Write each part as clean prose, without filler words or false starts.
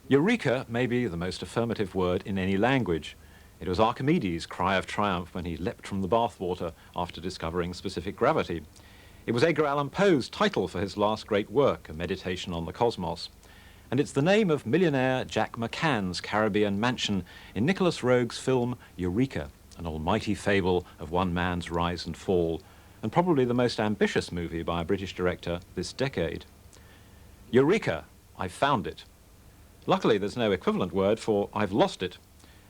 Eureka may be the most affirmative word in any language. It was Archimedes' cry of triumph when he leapt from the bathwater after discovering specific gravity. It was Edgar Allan Poe's title for his last great work, A Meditation on the Cosmos. And it's the name of millionaire Jack McCann's Caribbean mansion in Nicolas Roeg's film Eureka, an almighty fable of one man's rise and fall, and probably the most ambitious movie by a British director this decade. Eureka! I've found it. Luckily, there's no equivalent word for I've lost it.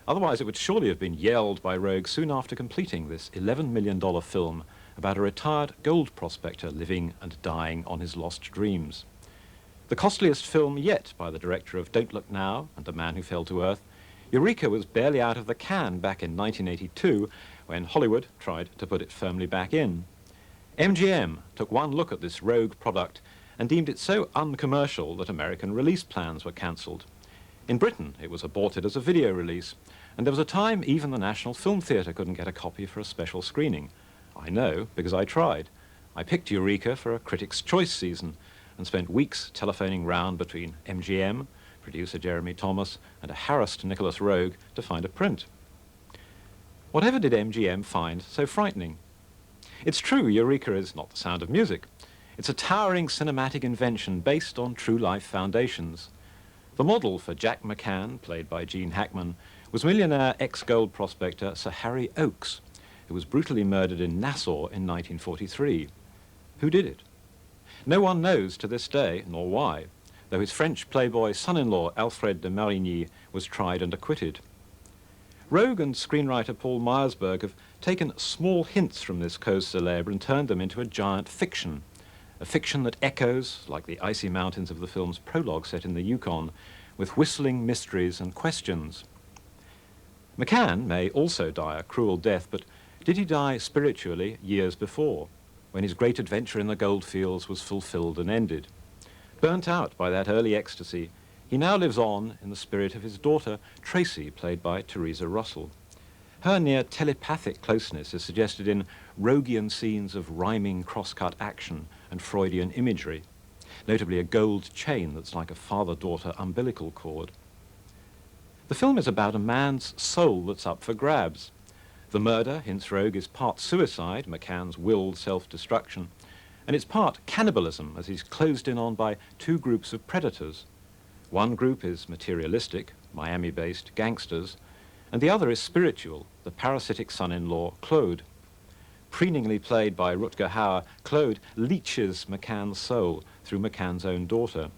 Otherwise, it would surely have been yelled by Roeg soon after completing this $11 million film about a retired gold prospector living and dying on his lost dreams. The costliest film yet by the director of Don't Look Now and The Man Who Fell to Earth, Eureka was barely out of the can back in 1982 when Hollywood tried to put it firmly back in. MGM took one look at this Roeg product and deemed it so uncommercial that American release plans were cancelled. In Britain, it was aborted as a video release, and there was a time even the National Film Theatre couldn't get a copy for a special screening. I know, because I tried. I picked Eureka for a Critics' Choice season and spent weeks telephoning round between MGM, producer Jeremy Thomas, and a harassed Nicolas Roeg to find a print. Whatever did MGM find so frightening? It's true, Eureka is not the sound of music. It's a towering cinematic invention based on true-life foundations. The model for Jack McCann, played by Gene Hackman, was millionaire ex-gold prospector Sir Harry Oakes, who was brutally murdered in Nassau in 1943. Who did it? No one knows to this day, nor why, though his French playboy son-in-law Alfred de Marigny was tried and acquitted. Roeg and screenwriter Paul Mayersberg have taken small hints from this cause célèbre and turned them into a giant fiction, a fiction that echoes, like the icy mountains of the film's prologue set in the Yukon, with whistling mysteries and questions. McCann may also die a cruel death, but did he die spiritually years before, when his great adventure in the goldfields was fulfilled and ended? Burnt out by that early ecstasy, he now lives on in the spirit of his daughter, Tracy, played by Teresa Russell. Her near telepathic closeness is suggested in Roegian scenes of rhyming cross-cut action and Freudian imagery, notably a gold chain that's like a father-daughter umbilical cord. The film is about a man's soul that's up for grabs. The murder, hints Roeg, is part suicide, McCann's willed self-destruction, and it's part cannibalism as he's closed in on by two groups of predators. One group is materialistic, Miami-based gangsters, and the other is spiritual, the parasitic son-in-law, Claude. Preeningly played by Rutger Hauer, Claude leeches McCann's soul through McCann's own daughter.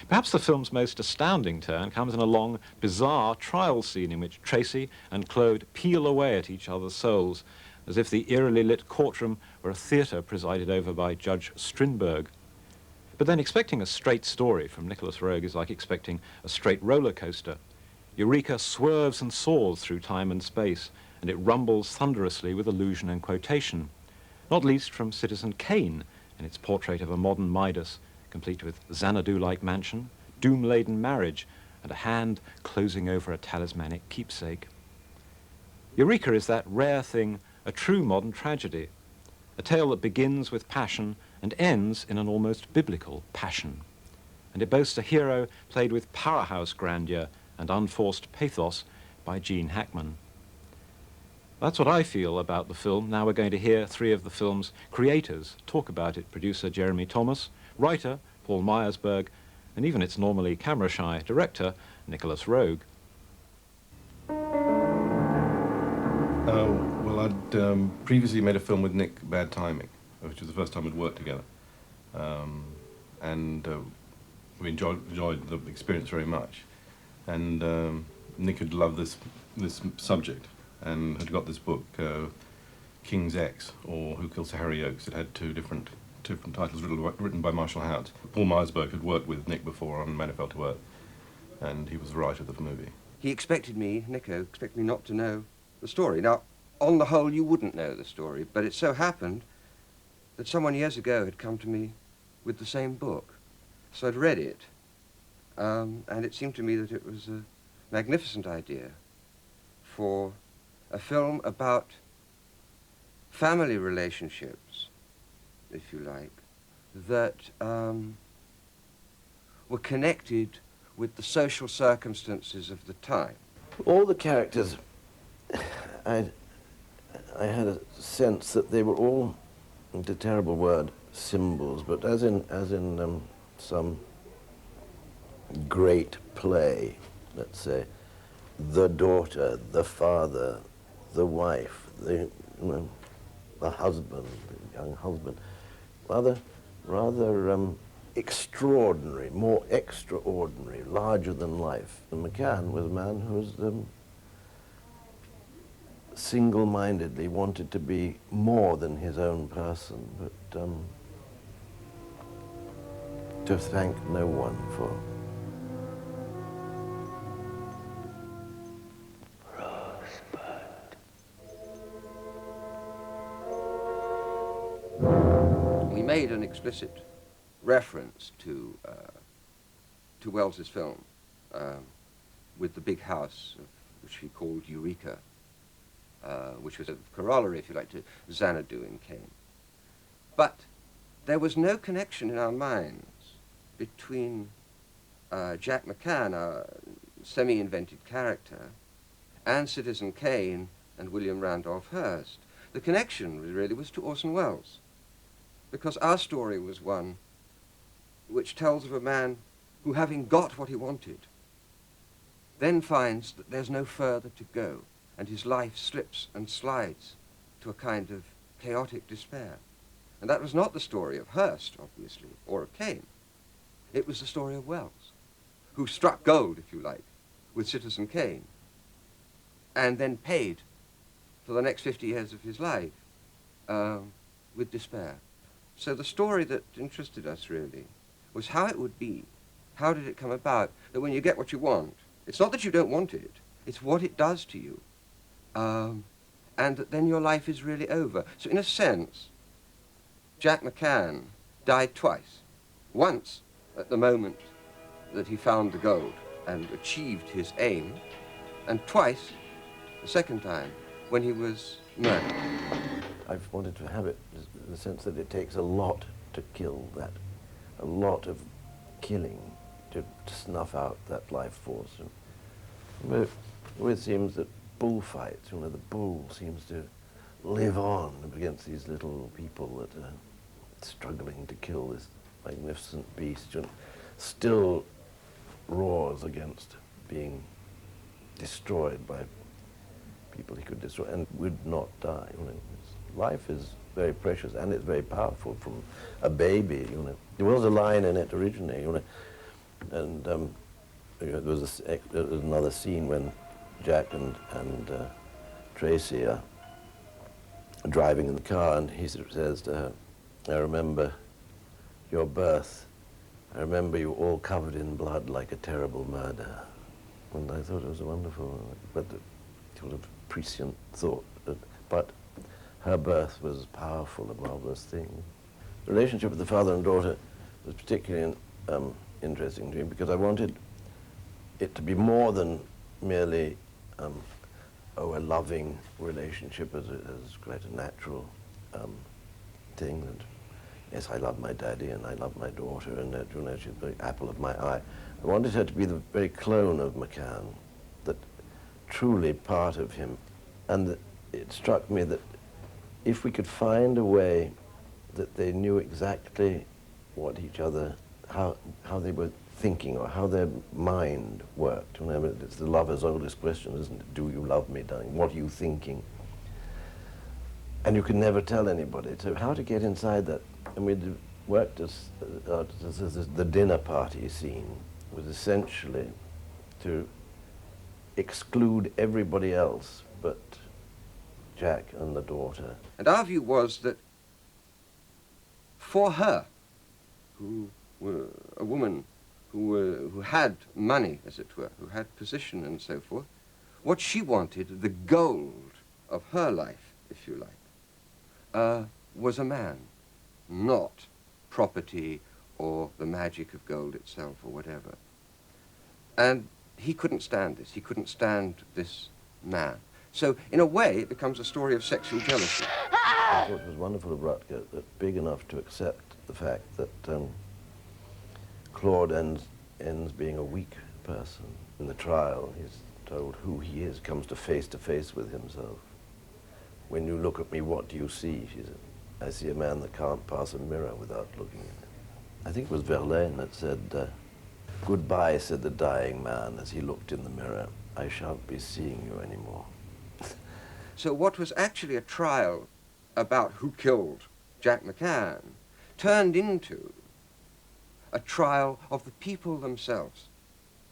Perhaps the film's most astounding turn comes in a long, bizarre trial scene in which Tracy and Claude peel away at each other's souls, as if the eerily lit courtroom were a theatre presided over by Judge Strindberg. But then expecting a straight story from Nicolas Roeg is like expecting a straight roller coaster. Eureka swerves and soars through time and space, and it rumbles thunderously with allusion and quotation, not least from Citizen Kane in its portrait of a modern Midas, complete with Xanadu-like mansion, doom-laden marriage, and a hand closing over a talismanic keepsake. Eureka is that rare thing, a true modern tragedy, a tale that begins with passion and ends in an almost biblical passion. And it boasts a hero played with powerhouse grandeur and unforced pathos by Gene Hackman. That's what I feel about the film. Now we're going to hear three of the film's creators talk about it: producer Jeremy Thomas, writer Paul Mayersberg, and even its normally camera-shy director, Nicolas Roeg. Well, I'd previously made a film with Nick, Bad Timing, which was the first time we'd worked together. We enjoyed the experience very much. And Nick had loved this subject and had got this book, King's X, or Who Killed Sir Harry Oakes. It had two different titles written by Marshall Howard. Paul Mayersberg had worked with Nick before on Man Who Fell to Earth, and he was the writer of the movie. He expected me, Nico, expected me not to know the story. Now, on the whole, you wouldn't know the story, but it so happened that someone years ago had come to me with the same book. So I'd read it, and it seemed to me that it was a magnificent idea for a film about family relationships, if you like, that were connected with the social circumstances of the time. All the characters, I had a sense that they were all, it's a terrible word, symbols, but as in some great play, let's say, the daughter, the father, the wife, the husband, the young husband, rather extraordinary, more extraordinary, larger than life. And McCann was a man who was single-mindedly wanted to be more than his own person, but to thank no one for. We made an explicit reference to Wells's film with the big house, which he called Eureka, which was a corollary, if you like, to Xanadu in Cain. But there was no connection in our minds between Jack McCann, our semi-invented character, and Citizen Kane and William Randolph Hearst. The connection really was to Orson Welles, because our story was one which tells of a man who, having got what he wanted, then finds that there's no further to go, and his life slips and slides to a kind of chaotic despair. And that was not the story of Hearst, obviously, or of Kane. It was the story of Welles, who struck gold, if you like, with Citizen Kane, and then paid for the next 50 years of his life with despair. So the story that interested us, really, was how it would be, how did it come about, that when you get what you want, it's not that you don't want it, it's what it does to you, and that then your life is really over. So in a sense, Jack McCann died twice. Once at the moment that he found the gold and achieved his aim, and twice, the second time, when he was murdered. I've wanted to have it in the sense that it takes a lot to kill that, a lot of killing to snuff out that life force. And it always seems that bullfights, the bull seems to live on against these little people that are struggling to kill this magnificent beast, and still roars against being destroyed by people he could destroy and would not die. Life is very precious and it's very powerful from a baby. There was a line in it originally, and there was another scene when Jack and Tracy are driving in the car, and he says to her, "I remember your birth. I remember you all covered in blood like a terrible murder." And I thought it was wonderful, but sort of prescient thought. But her birth was a powerful, a marvelous thing. The relationship with the father and daughter was particularly interesting to me because I wanted it to be more than merely a loving relationship as quite a natural thing. That, yes, I love my daddy and I love my daughter, and that, she's the apple of my eye. I wanted her to be the very clone of McCann, that truly part of him. And it struck me that if we could find a way that they knew exactly what each other, how they were thinking or how their mind worked. It's the lover's oldest question, isn't it? Do you love me, darling? What are you thinking? And you can never tell anybody. So how to get inside that? And we worked as the dinner party scene was essentially to exclude everybody else but Jack and the daughter. And our view was that for her, who were a woman who had money, as it were, who had position and so forth, what she wanted, the gold of her life, if you like, was a man, not property or the magic of gold itself or whatever. And he couldn't stand this. He couldn't stand this man. So, in a way, it becomes a story of sexual jealousy. I thought it was wonderful of Rutger, that big enough to accept the fact that Claude ends being a weak person. In the trial, he's told who he is, comes to face with himself. When you look at me, what do you see? She said, I see a man that can't pass a mirror without looking at it. I think it was Verlaine that said, goodbye, said the dying man as he looked in the mirror. I shan't be seeing you anymore. So what was actually a trial about who killed Jack McCann turned into a trial of the people themselves,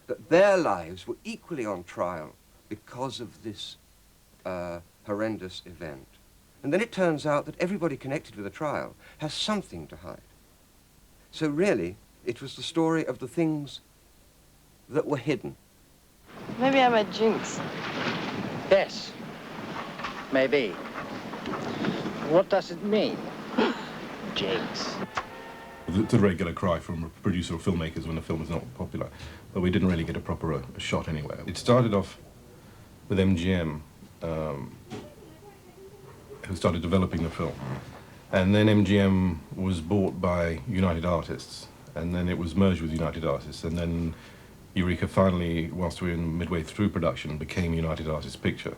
that their lives were equally on trial because of this horrendous event. And then it turns out that everybody connected with the trial has something to hide. So really, it was the story of the things that were hidden. Maybe I'm a jinx. Yes, maybe. What does it mean? Jinx. It's a regular cry from producer or filmmakers when a film is not popular, but we didn't really get a proper a shot anywhere. It started off with MGM, who started developing the film, and then MGM was bought by United Artists, and then it was merged with United Artists, and then EUREKA finally, whilst we were midway through production, became United Artists Picture.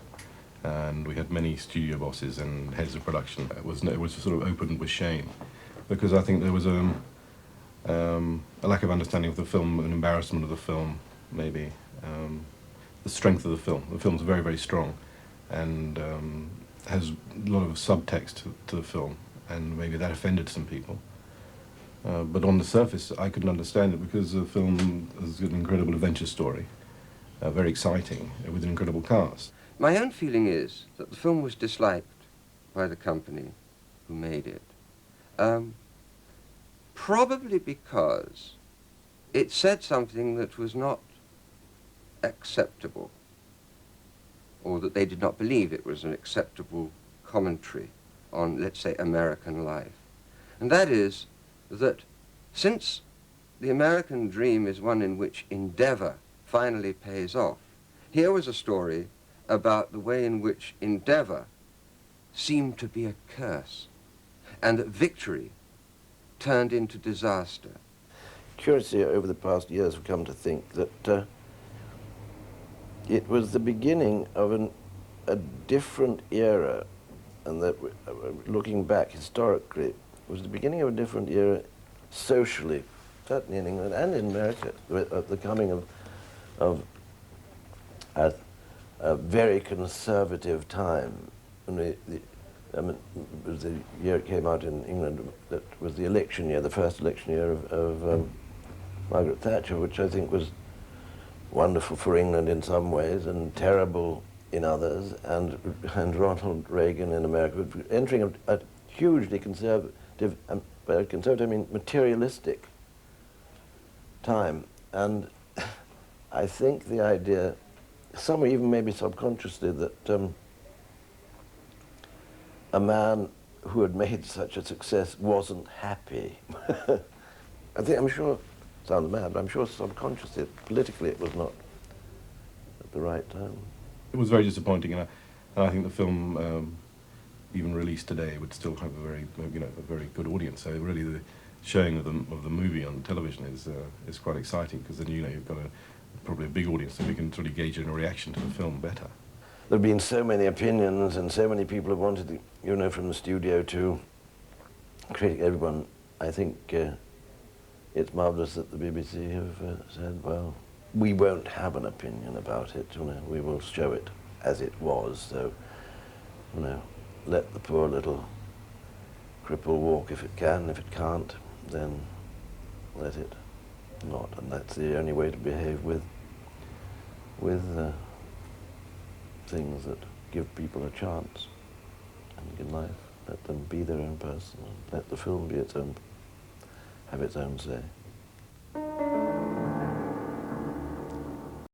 And we had many studio bosses and heads of production. It was sort of opened with shame, because I think there was a lack of understanding of the film, an embarrassment of the film, maybe. The strength of the film. The film's very, very strong, and has a lot of subtext to the film, and maybe that offended some people. But on the surface, I couldn't understand it, because the film is an incredible adventure story, very exciting, with an incredible cast. My own feeling is that the film was disliked by the company who made it, probably because it said something that was not acceptable, or that they did not believe it was an acceptable commentary on, let's say, American life. And that is that since the American dream is one in which endeavor finally pays off, here was a story about the way in which endeavor seemed to be a curse, and that victory turned into disaster. Curiously, over the past years, we've come to think that it was the beginning of a different era, and that looking back historically, it was the beginning of a different era socially, certainly in England and in America, the coming of a very conservative time. And it was the year it came out in England, that was the election year, the first election year of Margaret Thatcher, which I think was wonderful for England in some ways and terrible in others, and Ronald Reagan in America, entering a hugely conservative, by conservative I mean materialistic time. And I think the idea, some even maybe subconsciously, that a man who had made such a success wasn't happy. I'm sure, it sounds mad, but I'm sure subconsciously, politically, it was not at the right time. It was very disappointing, and I think the film, even released today, would still have a very good audience. So really, the showing of the movie on television is quite exciting, because then you've got probably a big audience, so we can sort of gauge a reaction to the film better. There have been so many opinions, and so many people have wanted, from the studio to critic, everyone. I think it's marvellous that the BBC have said, well, we won't have an opinion about it, we will show it as it was, so, let the poor little cripple walk if it can. If it can't, then let it not, and that's the only way to behave with things that give people a chance in life. Let them be their own person, and let the film be have its own say.